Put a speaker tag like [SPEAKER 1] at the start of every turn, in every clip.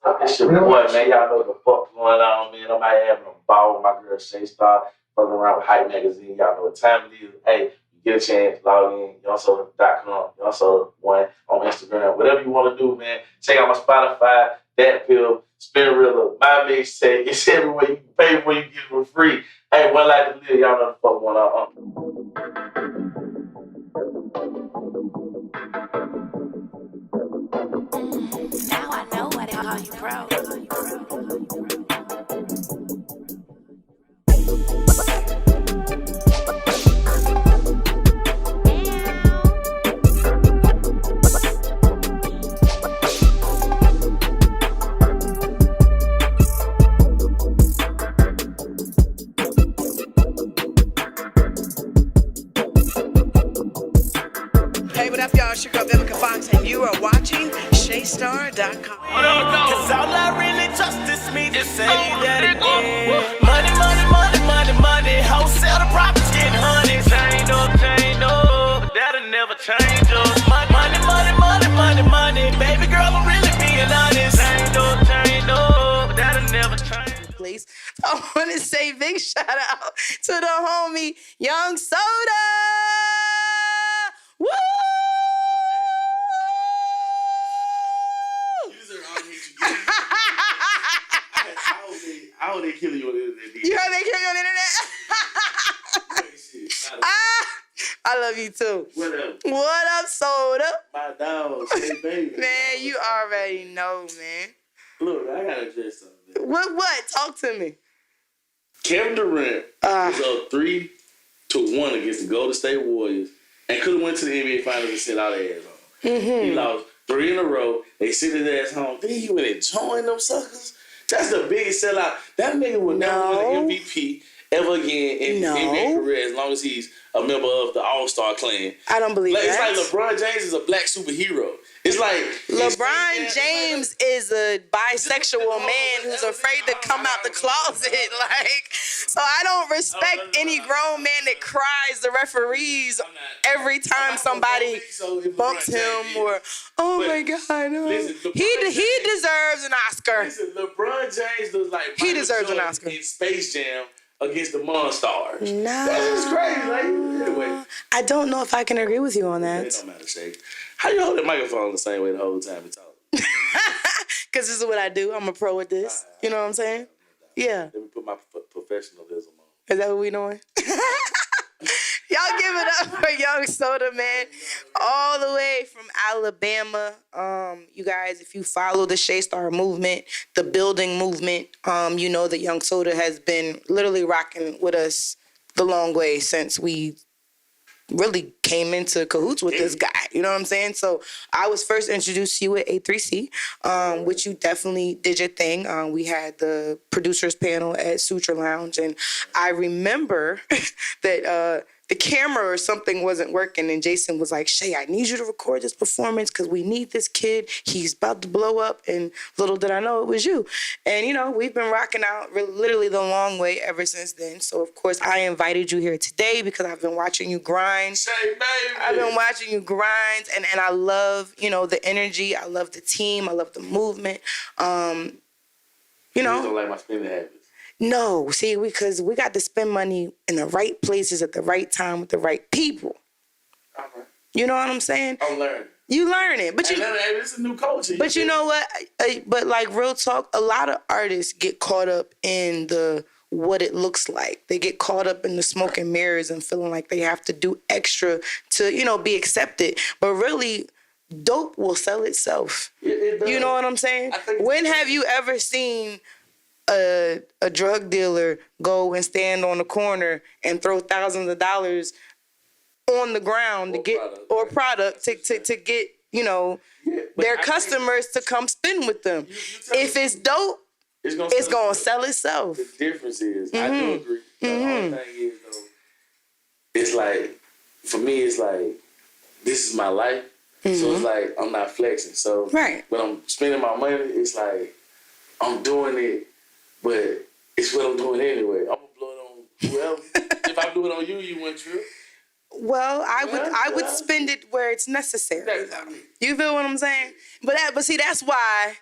[SPEAKER 1] It's your boy, man. Y'all know the fuck going on, man. I'm out having a ball with my girl Shay Star, fucking around with Hype Magazine. Y'all know what time it is. Hey, you get a chance, log in, youngsoda.com, youngsoda1 on Instagram. Whatever you want to do, man. Check out my Spotify, Dat Pill, Spinrilla, my mixtape. It's everywhere. You can pay for you get it for free. Hey, one life to live. Y'all know the fuck going on.
[SPEAKER 2] Now I know why they call you pro.
[SPEAKER 3] Hey, what up, y'all? It's your girl, Vivica Fox, and you are watching ShayStar.com.
[SPEAKER 4] Cause all I really trust is me to say that again. Money, money, money, money, money. Wholesale the profits getting honey. Chain up, that'll never change up. Money, money, money, money, money. Baby girl, I'm really being honest. Chain up, that'll never change.
[SPEAKER 3] Please. I want to say big shout out to the homie Young Soda. Woo!
[SPEAKER 1] You deserve all the hate you get. I hope they kill you on the internet.
[SPEAKER 3] You heard they kill you on the internet? I love you too.
[SPEAKER 1] What up?
[SPEAKER 3] What up, Soda?
[SPEAKER 1] My dog, Shay baby.
[SPEAKER 3] Man, you already know, man.
[SPEAKER 1] Look, I gotta address something.
[SPEAKER 3] What? Talk to me.
[SPEAKER 1] Kevin Durant was up 3-1 against the Golden State Warriors and could have went to the NBA Finals and sent all their ass home.
[SPEAKER 3] Mm-hmm.
[SPEAKER 1] He lost 3 in a row. They sent his ass home. Then he went and joined them suckers. That's the biggest sellout. That nigga will never win an MVP ever again in his NBA career as long as he's a member of the All-Star clan.
[SPEAKER 3] I don't believe that.
[SPEAKER 1] It's like LeBron James is a black superhero. It's like
[SPEAKER 3] LeBron James is a bisexual man who's afraid to come out the closet. So I don't respect any grown man that cries the referees every time somebody bumps him or, oh my God, no. He deserves an Oscar.
[SPEAKER 1] Listen, LeBron James looks like
[SPEAKER 3] he deserves an Oscar
[SPEAKER 1] in Space Jam against the Monstars.
[SPEAKER 3] No.
[SPEAKER 1] That's just crazy. Like, anyway.
[SPEAKER 3] I don't know if I can agree with you on that.
[SPEAKER 1] It don't matter, Shay. How you hold the microphone the same way the whole time you talk?
[SPEAKER 3] Because this is what I do. I'm a pro at this. You know what I'm saying? Yeah.
[SPEAKER 1] Let me put my professionalism on.
[SPEAKER 3] Is that what we doing? Y'all give it up for Young Soda, man. All the way from Alabama. You guys, if you follow the Shay Star movement, the building movement, you know that Young Soda has been literally rocking with us the long way since we really came into cahoots with this guy. You know what I'm saying? So I was first introduced to you at A3C, which you definitely did your thing. We had the producers panel at Suture Lounge, and I remember that the camera or something wasn't working, and Jason was like, Shay, I need you to record this performance because we need this kid. He's about to blow up, and little did I know it was you. And, you know, we've been rocking out literally the long way ever since then. So, of course, I invited you here today because I've been watching you grind.
[SPEAKER 1] Shay, baby.
[SPEAKER 3] I've been watching you grind, and I love, you know, the energy. I love the team. I love the movement. You know.
[SPEAKER 1] You don't like my spending habits.
[SPEAKER 3] No, see, because we got to spend money in the right places at the right time with the right people.
[SPEAKER 1] Okay.
[SPEAKER 3] You know what I'm saying?
[SPEAKER 1] I'm learning.
[SPEAKER 3] You learn it, but
[SPEAKER 1] it's a new culture.
[SPEAKER 3] But you know what? But like real talk, a lot of artists get caught up in the what it looks like. They get caught up in the smoke and mirrors and feeling like they have to do extra to, you know, be accepted. But really, dope will sell itself.
[SPEAKER 1] It does.
[SPEAKER 3] You know what I'm saying? When have you ever seen a drug dealer go and stand on the corner and throw thousands of dollars on the ground to get product to get, you know, their customers to come spend with them? If it's dope, it's gonna sell itself.
[SPEAKER 1] The difference is, I do agree. The only thing is though, it's like, for me, it's like, this is my life. So it's like I'm not flexing. So when I'm spending my money, it's like I'm doing it, but it's what I'm doing anyway. I'm gonna blow it on whoever. If I do it on you, you wouldn't trip.
[SPEAKER 3] Well, I would spend it where it's necessary. You feel what I'm saying? But see, that's why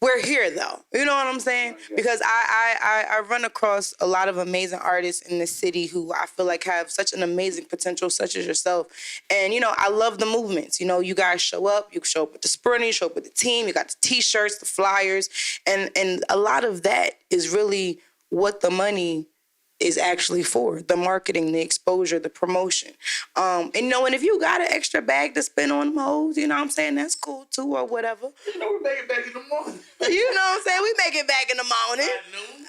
[SPEAKER 3] we're here though. You know what I'm saying? Because I run across a lot of amazing artists in the city who I feel like have such an amazing potential, such as yourself. And I love the movements. You guys show up. You show up with the sprinter, you show up with the team. You got the T-shirts, the flyers, and a lot of that is really what the money is actually for: the marketing, the exposure, the promotion. And if you got an extra bag to spend on them hoes, you know what I'm saying, that's cool too, or whatever.
[SPEAKER 1] We make it back in the morning.
[SPEAKER 3] You know what I'm saying? We make it back in the morning.
[SPEAKER 1] At noon,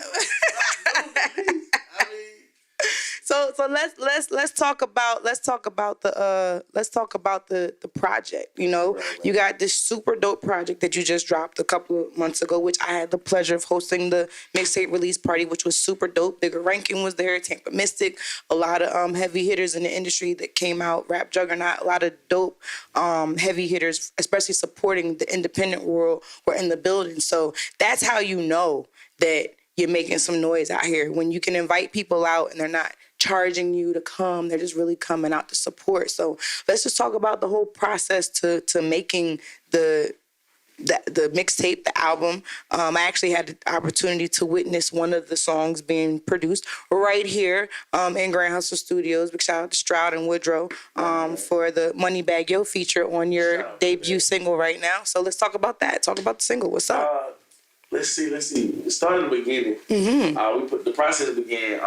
[SPEAKER 1] I mean.
[SPEAKER 3] So let's talk about the project. You got this super dope project that you just dropped a couple of months ago, which I had the pleasure of hosting the mixtape release party, which was super dope. Bigger Ranking was there, Tampa Mystic, a lot of heavy hitters in the industry that came out, Rap Juggernaut, a lot of dope heavy hitters, especially supporting the independent world, were in the building. So that's how you know that you're making some noise out here, when you can invite people out and they're not charging you to come. They're just really coming out to support. So let's just talk about the whole process to making the mixtape, the album. I actually had the opportunity to witness one of the songs being produced right here in Grand Hustle Studios. Big shout out to Stroud and Woodrow for the Moneybag Yo feature on your debut single right now. So let's talk about that. Talk about the single. What's up?
[SPEAKER 1] Let's see. It started in the beginning. Mm-hmm. We put the process began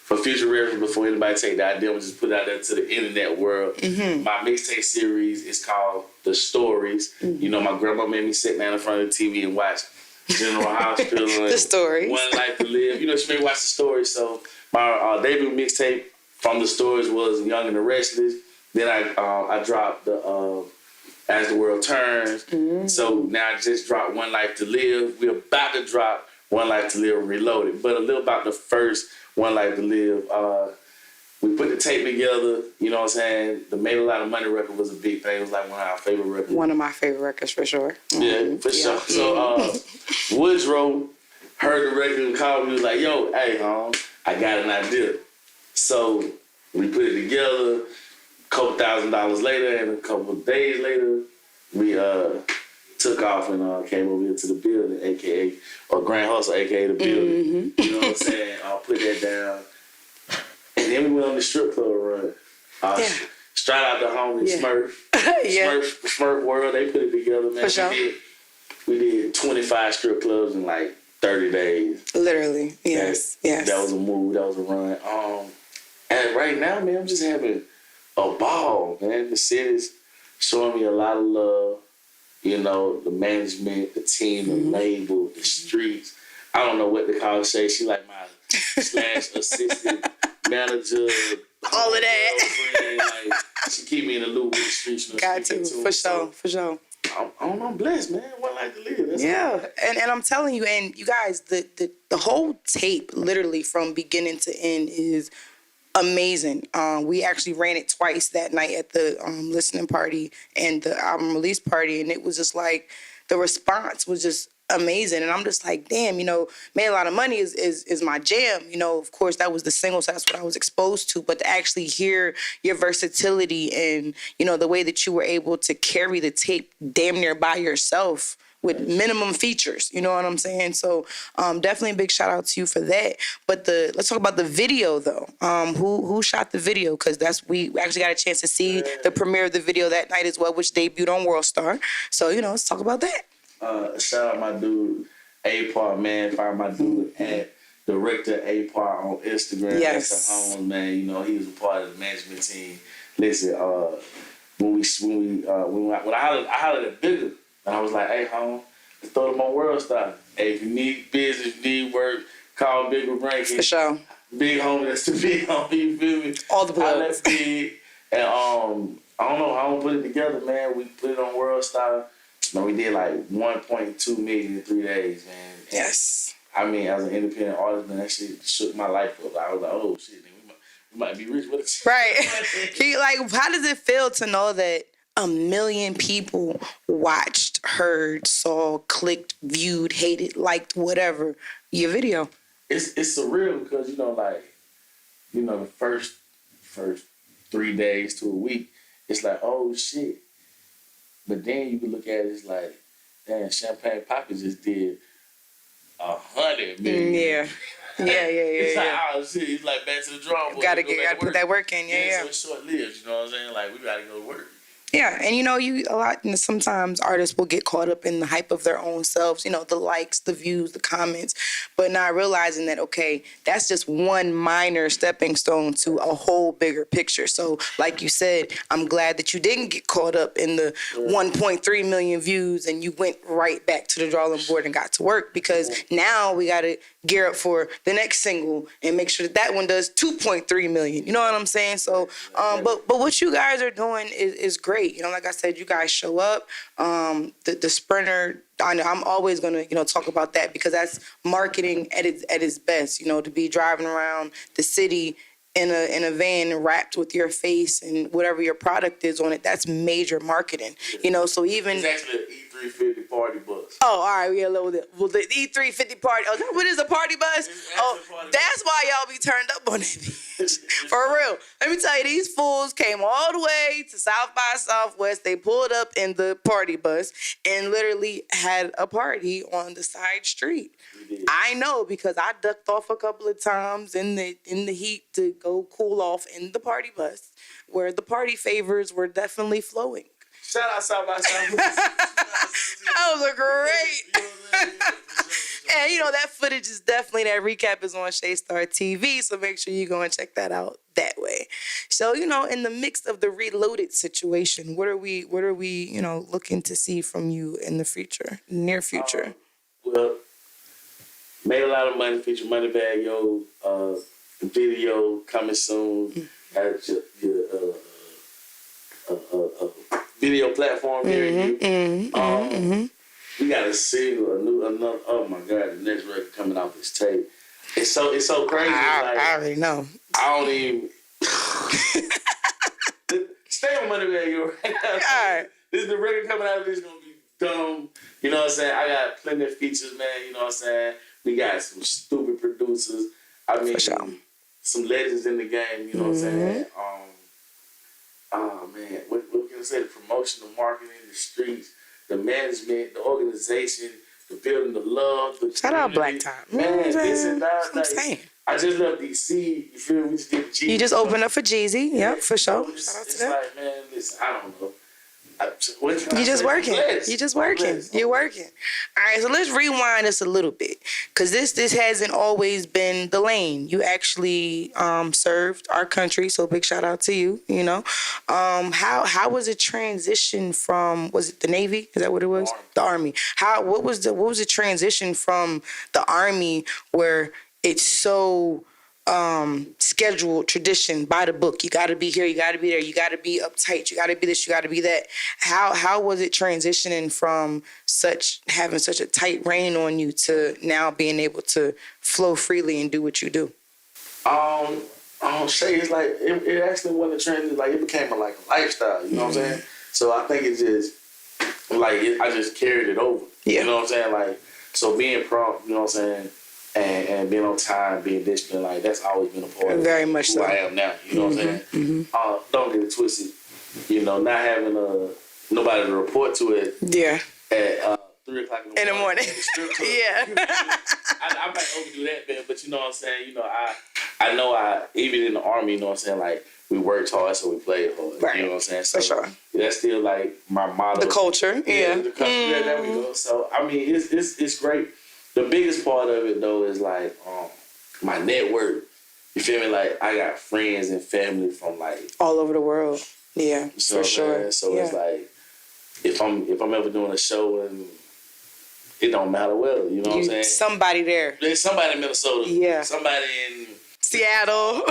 [SPEAKER 1] for future reference before anybody take the idea. We just put it out there to the internet world. Mm-hmm. My mixtape series is called The Stories. Mm-hmm. My grandma made me sit down in front of the TV and watch General Hospital.
[SPEAKER 3] The Stories.
[SPEAKER 1] One Life to Live. She made me watch The Stories. So my debut mixtape from The Stories was Young and the Restless. Then I dropped the As the World Turns. Mm-hmm. So now I just dropped One Life to Live. We're about to drop One Life to Live Reloaded. But a little about the first One Life to Live. We put the tape together, you know what I'm saying? The Made a Lot of Money record was a big thing. It was like one of our favorite records.
[SPEAKER 3] One of my favorite records for sure. Mm-hmm.
[SPEAKER 1] Yeah, for sure. So Woodrow heard the record and called me. He was like, yo, hey, I got an idea. So we put it together. Couple $1,000s later, and a couple of days later, we took off and came over here to the building, aka or Grand Hustle, aka the building. Mm-hmm. You know what I'm saying? I'll put that down, and then we went on the strip club run. Straight out the homie Smurf, Smurf World. They put it together, man. For sure. We did 25 strip clubs in like 30 days.
[SPEAKER 3] Literally, yes.
[SPEAKER 1] That was a move. That was a run. And right now, man, I'm just having a ball, man. The city's showing me a lot of love. The management, the team, the label, the streets. I don't know what to call Shay. She like my / assistant manager.
[SPEAKER 3] All of that.
[SPEAKER 1] She keep me in the loop with the streets.
[SPEAKER 3] Got to, for sure.
[SPEAKER 1] I'm blessed, man. One Life to Live. That's
[SPEAKER 3] and I'm telling you, and you guys, the whole tape, literally from beginning to end, is amazing. We actually ran it twice that night at the listening party and the album release party, and it was just like the response was just amazing. And I'm just like, damn, Made a Lot of Money is my jam. Of course that was the single, so that's what I was exposed to. But to actually hear your versatility and the way that you were able to carry the tape damn near by yourself with minimum features, you know what I'm saying? So definitely a big shout out to you for that. But let's talk about the video though. Who shot the video? Because we actually got a chance to see the premiere of the video that night as well, which debuted on World Star. So let's talk about that.
[SPEAKER 1] Shout out my dude A-Part, man. Find my dude at Director A-Part on Instagram.
[SPEAKER 3] Yes,
[SPEAKER 1] that's a home, man. He was a part of the management team. Listen, when I hollered at Bigger. And I was like, hey, home, let's throw them on World Star. Hey, if you need business, you need work, call Bigger Ranking.
[SPEAKER 3] For sure.
[SPEAKER 1] Big homie, that's the big homie, you feel me?
[SPEAKER 3] All the plugs.
[SPEAKER 1] Big. And I don't know how we put it together, man. We put it on World Star. We did like 1.2 million in 3 days, man. And
[SPEAKER 3] yes.
[SPEAKER 1] I mean, as an independent artist, man, that shit shook my life up. I was like, oh, shit, man, we might be rich with it.
[SPEAKER 3] Right. How does it feel to know that 1 million people watched, heard, saw, clicked, viewed, hated, liked, whatever, your video?
[SPEAKER 1] It's surreal because, the first 3 days to a week, it's like, oh, shit. But then you can look at it, it's like, damn, Champagne Poppy just did 100 million.
[SPEAKER 3] Yeah.
[SPEAKER 1] It's like,
[SPEAKER 3] Yeah.
[SPEAKER 1] oh shit, it's like back to the drawing board.
[SPEAKER 3] Gotta
[SPEAKER 1] Go back to
[SPEAKER 3] put
[SPEAKER 1] work.
[SPEAKER 3] that work in. Yeah.
[SPEAKER 1] So it's short lived, you know what I'm saying? Like, we gotta go to work.
[SPEAKER 3] Yeah, and sometimes artists will get caught up in the hype of their own selves, the likes, the views, the comments, but not realizing that, okay, that's just one minor stepping stone to a whole bigger picture. So, like you said, I'm glad that you didn't get caught up in the 1.3 million views and you went right back to the drawing board and got to work, because now we got to gear up for the next single and make sure that one does 2.3 million. You know what I'm saying? So, but what you guys are doing is great. Like I said, you guys show up. The Sprinter, I know I'm always gonna talk about that, because that's marketing at its best. To be driving around the city in a van wrapped with your face and whatever your product is on it, that's major marketing. So even
[SPEAKER 1] It's actually an E350 party bus.
[SPEAKER 3] Oh, all right, we a little bit. Well, the E350 party. Oh, what is a party bus? That's why y'all be turned up on that bitch. For real. Let me tell you, these fools came all the way to South by Southwest. They pulled up in the party bus and literally had a party on the side street. I know, because I ducked off a couple of times in the heat to go cool off in the party bus, where the party favors were definitely flowing.
[SPEAKER 1] Shout out South by Southwest.
[SPEAKER 3] That was a great. And that footage is definitely, that recap is on Shay Star TV, so make sure you go and check that out that way. So, in the mix of the Reloaded situation, what are we looking to see from you in the future, near future?
[SPEAKER 1] Well, made a lot of money, feature Moneybag Yo, video coming soon. Had your video platform here. We got a single, another. Oh my God, the next record coming off this tape. It's so crazy.
[SPEAKER 3] I already know.
[SPEAKER 1] I don't even stay on Moneybag Yo right now.
[SPEAKER 3] All right.
[SPEAKER 1] This is the record coming out. This is gonna be dumb. You know what I'm saying? I got plenty of features, man. You know what I'm saying? We got some stupid producers. I mean, some legends in the game. You know what I'm saying? Oh man, what can I say? The promotion, the marketing, the streets, the management, the organization, the building, the love.
[SPEAKER 3] Shout out Black Time.
[SPEAKER 1] Man, this and that.
[SPEAKER 3] I'm saying.
[SPEAKER 1] I just left DC. You feel me? We just did the G.
[SPEAKER 3] You just opened up for Jeezy. Yep, for sure.
[SPEAKER 1] Shout
[SPEAKER 3] out to
[SPEAKER 1] it's
[SPEAKER 3] that.
[SPEAKER 1] like, man, listen, I don't know.
[SPEAKER 3] You just working. You just working. You're working. All right, so let's rewind this a little bit, because this hasn't always been the lane. You actually served our country, so big shout out to you. How was it transition from, was it the Navy? Is that what it was? The Army. What was the transition from the Army, where it's so scheduled, tradition, by the book? You got to be here, you got to be there, you got to be uptight, you got to be this, you got to be that. How was it transitioning from having such a tight rein on you to now being able to flow freely and do what you do?
[SPEAKER 1] Shay, it's like it actually wasn't a trend. Like, it became a lifestyle. You know what I'm saying? So I think it's just I just carried it over.
[SPEAKER 3] Yeah.
[SPEAKER 1] You know what I'm saying? Like, so being prompt, you know what I'm saying, and being on time, being disciplined, like, that's always been a part of
[SPEAKER 3] Very much
[SPEAKER 1] who
[SPEAKER 3] so.
[SPEAKER 1] I am now. You know what I'm saying? Don't get it twisted. Not having nobody to report to it.
[SPEAKER 3] Yeah.
[SPEAKER 1] At 3 o'clock in the morning.
[SPEAKER 3] Yeah.
[SPEAKER 1] I might overdo that, man, but you know what I'm saying? I know even in the Army, you know what I'm saying, like, we worked hard, so we played hard.
[SPEAKER 3] Right.
[SPEAKER 1] You know what I'm saying? So
[SPEAKER 3] for sure.
[SPEAKER 1] That's still like my motto.
[SPEAKER 3] The culture. Yeah.
[SPEAKER 1] The culture. Yeah, there we go. So I mean, it's great. The biggest part of it though is like my network. You feel me? Like, I got friends and family from like
[SPEAKER 3] all over the world. Yeah, for sure.
[SPEAKER 1] Man? So it's like, if I'm ever doing a show, and it don't matter where, you know what I'm saying?
[SPEAKER 3] Somebody there.
[SPEAKER 1] There's somebody in Minnesota.
[SPEAKER 3] Yeah.
[SPEAKER 1] Somebody in
[SPEAKER 3] Seattle,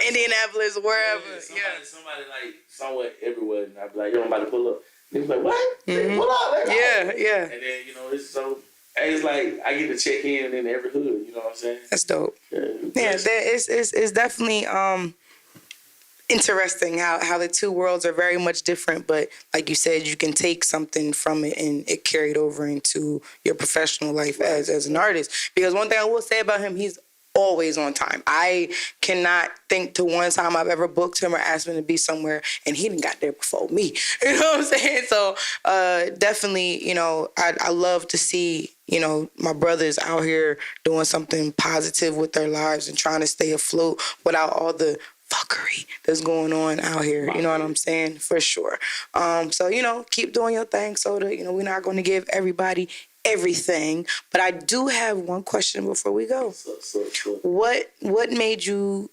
[SPEAKER 3] Indianapolis, wherever.
[SPEAKER 1] Somebody like somewhere, everywhere, and I'd be like, yo, I'm about to pull up. And he's like, what? Pull up. Like,
[SPEAKER 3] Yeah.
[SPEAKER 1] And then, it's so, it's like, I get to check in every hood, you know what I'm saying?
[SPEAKER 3] That's dope.
[SPEAKER 1] Yeah,
[SPEAKER 3] it's definitely interesting how the two worlds are very much different, but like you said, you can take something from it and it carried over into your professional life as an artist. Because one thing I will say about him, he's always on time. I cannot think to one time I've ever booked him or asked him to be somewhere and he didn't got there before me. You know what I'm saying? So definitely, you know, I love to see, you know, my brothers out here doing something positive with their lives and trying to stay afloat without all the fuckery that's going on out here. You know what I'm saying? For sure. So, you know, keep doing your thing, Soda. You know, we're not going to give everybody everything, but I do have one question before we go. What made you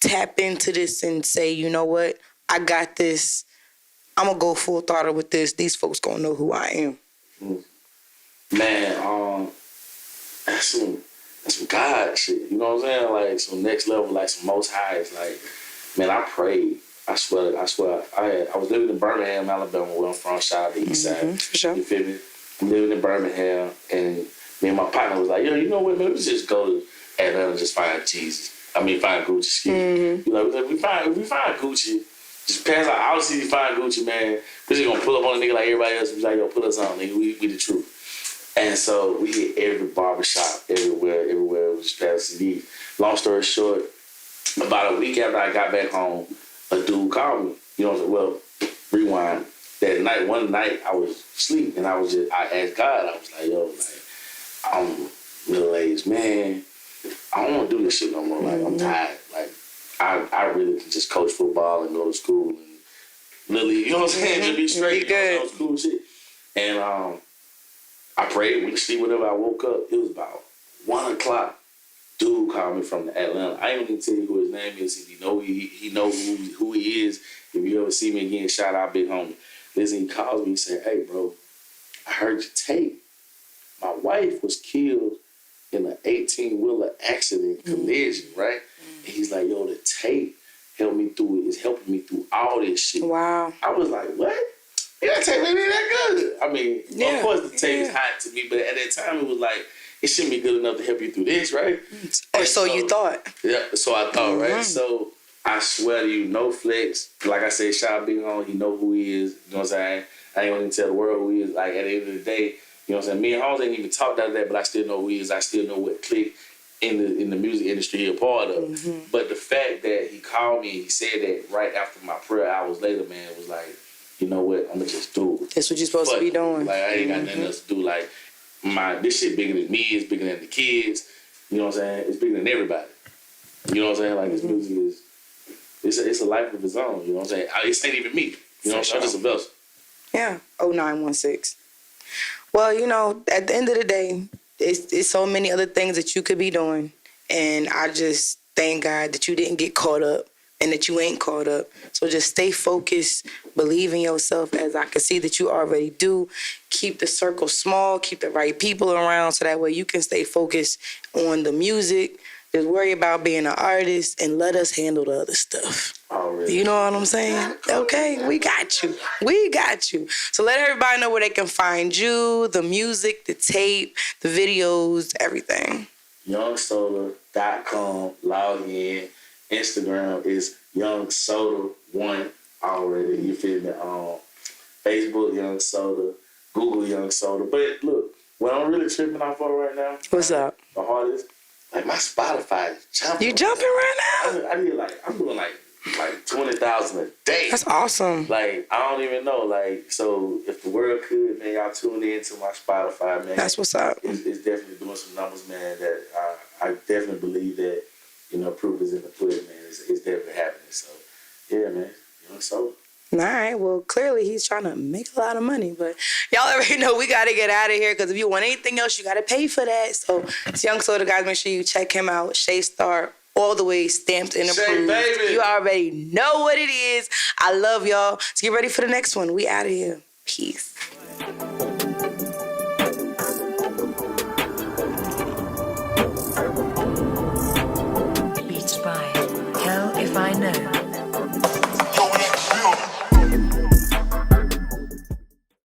[SPEAKER 3] tap into this and say, you know what, I got this, I'm gonna go full throttle with this, these folks gonna know who I am?
[SPEAKER 1] Man, that's some God shit, you know what I'm saying? Like some next level, like some most highs. Like, man, I prayed. I swear. I was living in Birmingham, Alabama, where I'm from, shout out to the East Side.
[SPEAKER 3] For sure.
[SPEAKER 1] You feel me? I'm living in Birmingham, and me and my partner was like, yo, you know what, man, let's just go to Atlanta and just find Jesus. I mean, find Gucci, excuse me. You know, if we find Gucci, just pass out. Obviously, you find Gucci, man, we're just gonna pull up on a nigga like everybody else and be like, yo, put us on, nigga, we the truth. And so we hit every barbershop, everywhere we just passed CD. Long story short, about a week after I got back home, a dude called me. You know, well, rewind. That night, one night, I was asleep, and I asked God, I was like, yo, like, I'm middle-aged, man. I don't want to do this shit no more. Like, I'm tired. Like, I really can just coach football and go to school and literally, you know what I'm saying? Just be straight, you know, school shit. And I prayed, went to sleep, whatever. I woke up, it was about 1 o'clock. Dude called me from Atlanta. I ain't even tell you who his name is. If you know he know who he is. If you ever see me again, shout out big homie. Listen, he calls me and said, hey, bro, I heard your tape. My wife was killed in an 18-wheeler accident, collision, right? And he's like, yo, the tape helped me through it. It's helping me through all this shit.
[SPEAKER 3] Wow.
[SPEAKER 1] I was like, what? Yeah, that tape ain't that good. I mean, of course the tape is hot to me, but at that time it was like, it shouldn't be good enough to help you through this, right?
[SPEAKER 3] Or so you thought.
[SPEAKER 1] Yeah, so I thought, right? So I swear to you, no flex. Like I said, shout out Big Home, he know who he is. You know what I'm saying? I ain't gonna tell the world who he is. Like, at the end of the day, you know what I'm saying? Me and Holmes ain't even talked out of that, but I still know who he is. I still know what clique in the music industry he a part of. But the fact that he called me and he said that right after my prayer hours later, man, was like, you know what? I'm gonna just do it.
[SPEAKER 3] That's what you're supposed to be doing.
[SPEAKER 1] Like, I ain't got nothing else to do. Like, this shit bigger than me, it's bigger than the kids. You know what I'm saying? It's bigger than everybody. You know what I'm saying? Like, this music is, it's a life of its own. You know what I'm saying? It ain't even me. You know what I'm saying? I'm just a vessel.
[SPEAKER 3] Yeah, 0916. Well, you know, at the end of the day, it's so many other things that you could be doing. And I just thank God that you didn't get caught up and that you ain't caught up. So just stay focused, believe in yourself, as I can see that you already do. Keep the circle small, keep the right people around so that way you can stay focused on the music. Just worry about being an artist and let us handle the other stuff. You know what I'm saying? Okay, we got you. We got you. So let everybody know where they can find you, the music, the tape, the videos, everything.
[SPEAKER 1] YoungSoda.com, log in. Instagram is YoungSoda1 already. You feel me? Facebook, Young Soda. Google Young Soda. But look, what I'm really tripping off of right now.
[SPEAKER 3] What's up?
[SPEAKER 1] The hardest. Like, my Spotify is jumping.
[SPEAKER 3] You jumping right now?
[SPEAKER 1] I need I'm doing like 20,000 a day.
[SPEAKER 3] That's awesome.
[SPEAKER 1] Like, I don't even know. Like, so if the world could, man, y'all tune in to my Spotify, man.
[SPEAKER 3] That's what's up.
[SPEAKER 1] It's definitely doing some numbers, man, that I definitely believe that, you know, proof is in the pudding, man. It's definitely happening. So, yeah, man. Young Soda.
[SPEAKER 3] All right. Well, clearly he's trying to make a lot of money, but y'all already know we got to get out of here because if you want anything else, you got to pay for that. So it's Young Soda, guys. Make sure you check him out. Shay Star, all the way stamped and approved.
[SPEAKER 1] Shay, baby.
[SPEAKER 3] You already know what it is. I love y'all. Let's get ready for the next one. We out of here. Peace.